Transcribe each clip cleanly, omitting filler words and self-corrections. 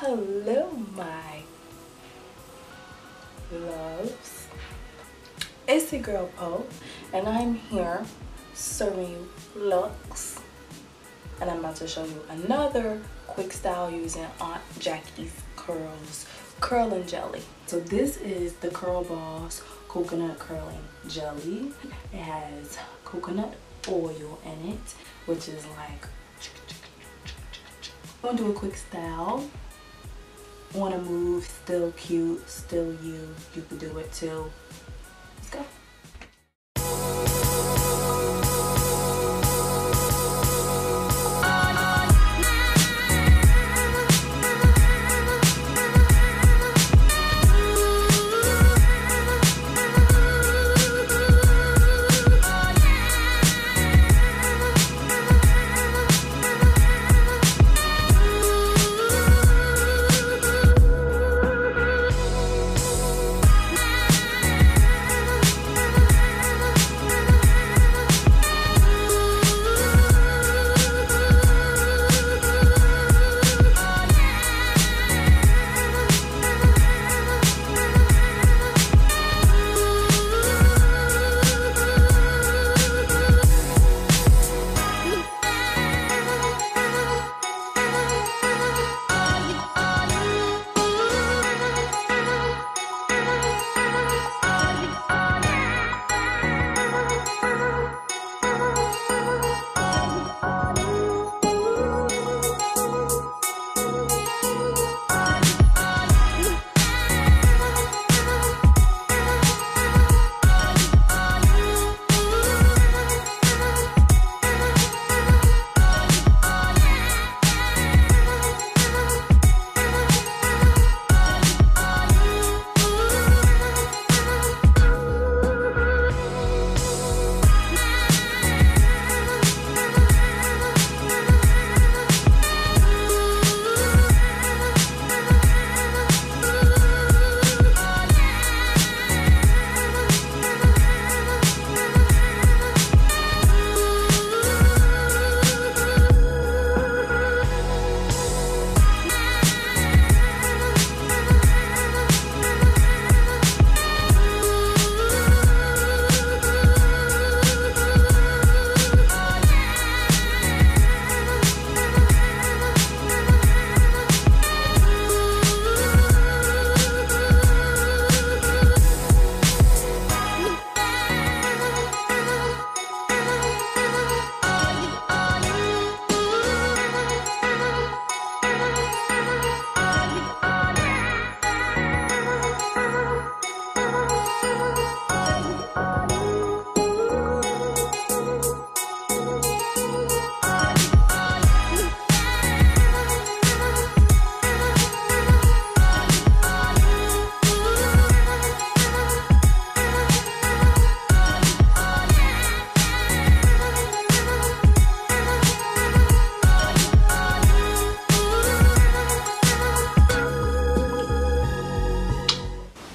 Hello my loves, it's your girl Po, and I'm here serving you looks, and I'm about to show you another quick style using Aunt Jackie's curling jelly. So this is the Curl Boss coconut curling jelly. It has coconut oil in it, which is like, I'm gonna do a quick style. Want to move, still cute, still you can do it too. Let's go.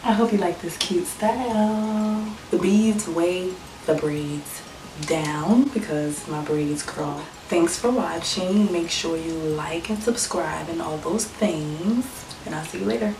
I hope you like this cute style. The beads weigh the braids down because my braids curl. Thanks for watching. Make sure you like and subscribe and all those things. And I'll see you later.